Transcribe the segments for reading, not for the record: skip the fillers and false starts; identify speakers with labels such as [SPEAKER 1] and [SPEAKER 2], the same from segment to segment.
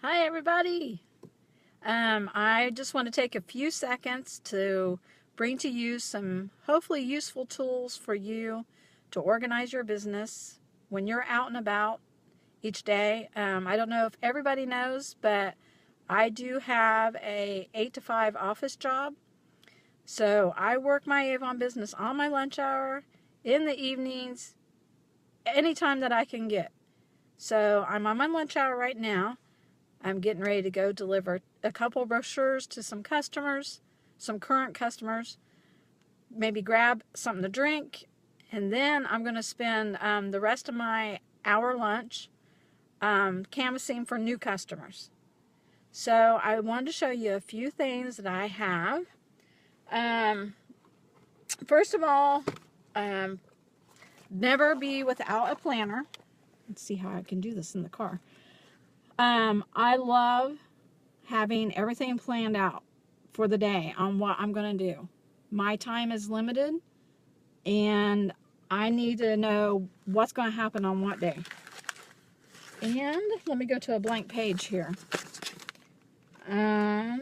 [SPEAKER 1] Hi everybody. I just want to take a few seconds to bring to you some hopefully useful tools for you to organize your business when you're out and about each day. I don't know if everybody knows, but I do have a 8 to 5 office job. So I work my Avon business on my lunch hour, in the evenings, anytime that I can get. So I'm on my lunch hour right now. I'm getting ready to go deliver a couple brochures to some customers, some current customers, maybe grab something to drink, and then I'm going to spend the rest of my hour lunch canvassing for new customers. So I wanted to show you a few things that I have. First of all, never be without a planner. Let's see how I can do this in the car. I love having everything planned out for the day on what I'm going to do. My time is limited and I need to know what's going to happen on what day. And let me go to a blank page here. Well,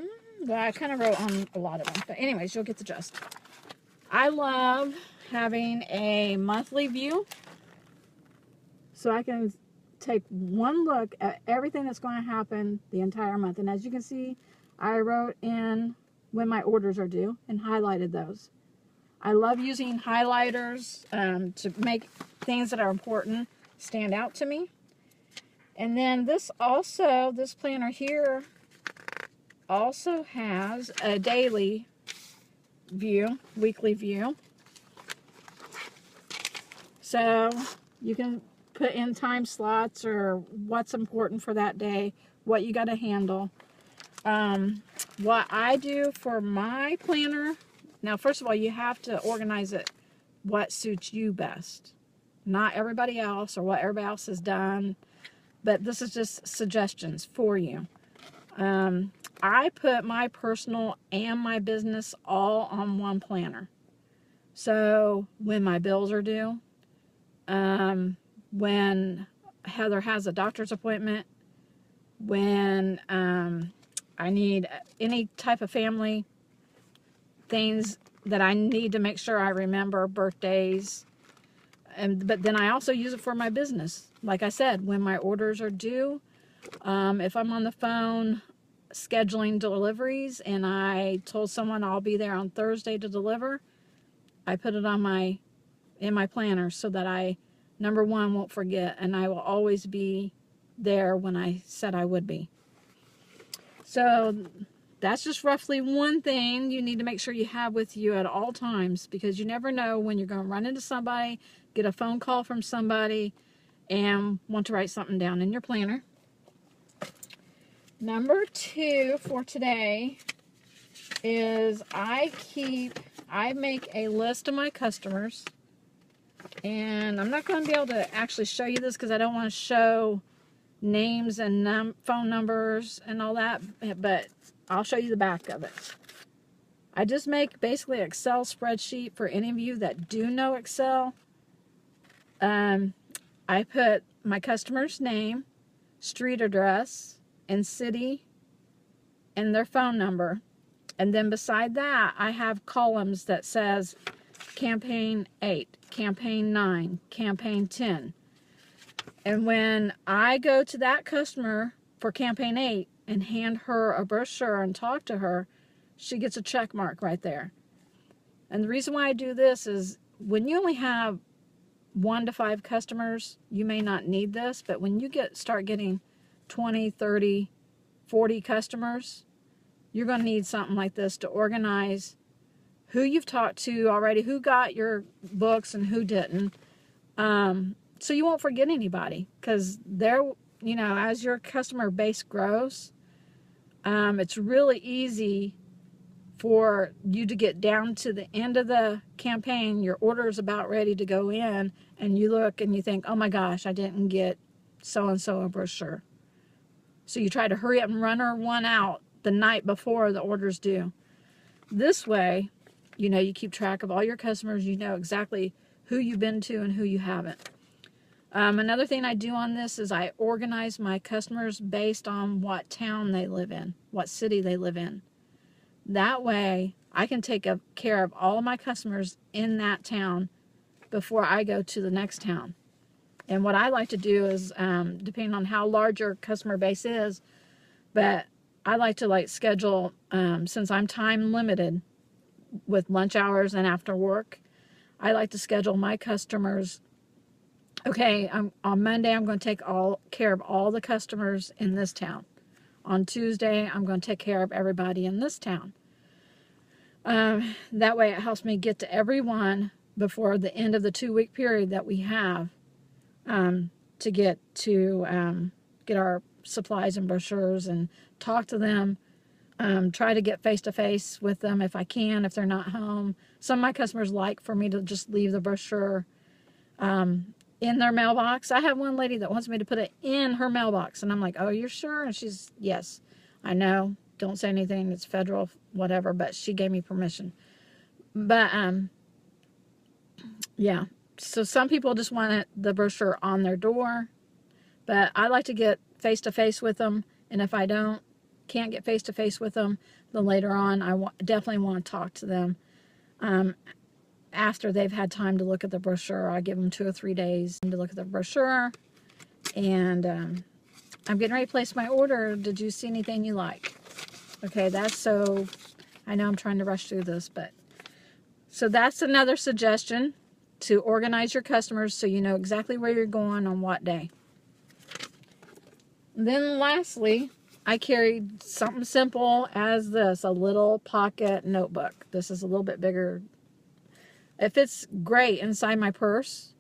[SPEAKER 1] I kind of wrote on a lot of them, but anyways, you'll get the gist. I love having a monthly view so I can take one look at everything that's going to happen the entire month. And as you can see, I wrote in when my orders are due and highlighted those. I love using highlighters to make things that are important stand out to me. And then this planner here also has a daily view, weekly view. So you can put in time slots or what's important for that day, what you got to handle. What I do for my planner, now first of all, you have to organize it what suits you best. Not everybody else or what everybody else has done, but this is just suggestions for you. I put my personal and my business all on one planner. So when my bills are due, when Heather has a doctor's appointment, when I need any type of family things that I need to make sure I remember, birthdays, but then I also use it for my business. Like I said, when my orders are due, if I'm on the phone scheduling deliveries and I told someone I'll be there on Thursday to deliver, I put it on in my planner so that I, number one, won't forget, and I will always be there when I said I would be. So that's just roughly one thing you need to make sure you have with you at all times, because you never know when you're going to run into somebody, get a phone call from somebody, and want to write something down in your planner. Number two for today is I make a list of my customers. And I'm not going to be able to actually show you this because I don't want to show names and phone numbers and all that, but I'll show you the back of it. I just make basically an Excel spreadsheet for any of you that do know Excel. I put my customer's name, street address, and city, and their phone number. And then beside that, I have columns that says Campaign 8, Campaign 9, Campaign 10. And when I go to that customer for Campaign 8 and hand her a brochure and talk to her, she gets a check mark right there. And the reason why I do this is when you only have 1 to 5 customers, you may not need this, but when you start getting 20, 30, 40 customers, you're going to need something like this to organize who you've talked to already, who got your books and who didn't, so you won't forget anybody, because as your customer base grows, it's really easy for you to get down to the end of the campaign, your order is about ready to go in, and you look and you think, oh my gosh, I didn't get so-and-so a brochure. So you try to hurry up and run her one out the night before the order's due. This way, you keep track of all your customers, you know exactly who you've been to and who you haven't. Another thing I do on this is I organize my customers based on what town they live in, what city they live in. That way, I can take care of all of my customers in that town before I go to the next town. And what I like to do is, depending on how large your customer base is, but I like to schedule, since I'm time limited with lunch hours and after work, I like to schedule my customers. Okay, on Monday, I'm going to take care of all the customers in this town. On Tuesday, I'm going to take care of everybody in this town. That way, it helps me get to everyone before the end of the 2-week period that we have to get our supplies and brochures and talk to them. Try to get face-to-face with them if I can, if they're not home. Some of my customers like for me to just leave the brochure in their mailbox. I have one lady that wants me to put it in her mailbox, and I'm like, oh, you're sure? And she's, yes, I know. Don't say anything. It's federal, whatever, but she gave me permission. But, yeah. So some people just want the brochure on their door, but I like to get face-to-face with them, and if I can't get face-to-face with them, then later on I definitely want to talk to them after they've had time to look at the brochure. I give them 2 or 3 days to look at the brochure, and I'm getting ready to place my order. Did you see anything you like? Okay, I know I'm trying to rush through this, but so that's another suggestion, to organize your customers so you know exactly where you're going on what day. Then lastly, I carried something simple as this, a little pocket notebook. This is a little bit bigger. It fits great inside my purse.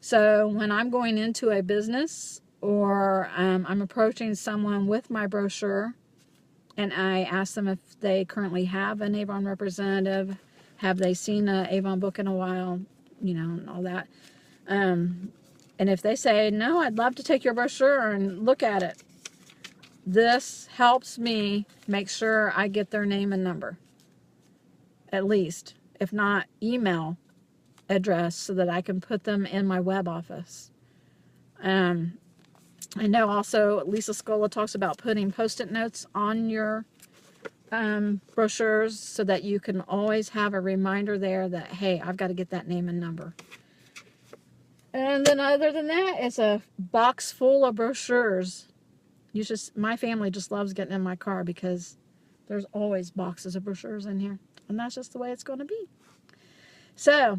[SPEAKER 1] So when I'm going into a business or I'm approaching someone with my brochure and I ask them if they currently have an Avon representative, have they seen an Avon book in a while, and all that. And if they say, no, I'd love to take your brochure and look at it, this helps me make sure I get their name and number, at least, if not email address, so that I can put them in my web office. I know also Lisa Scola talks about putting Post-it notes on your brochures so that you can always have a reminder there that, hey, I've got to get that name and number. And then other than that, it's a box full of brochures. My family just loves getting in my car because there's always boxes of brochures in here. And that's just the way it's going to be. So,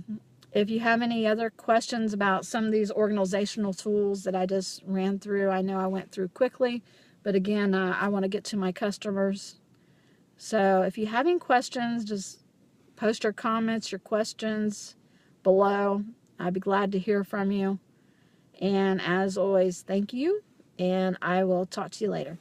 [SPEAKER 1] if you have any other questions about some of these organizational tools that I just ran through, I know I went through quickly, but again, I want to get to my customers. So, if you have any questions, just post your comments, your questions below. I'd be glad to hear from you. And as always, thank you, and I will talk to you later.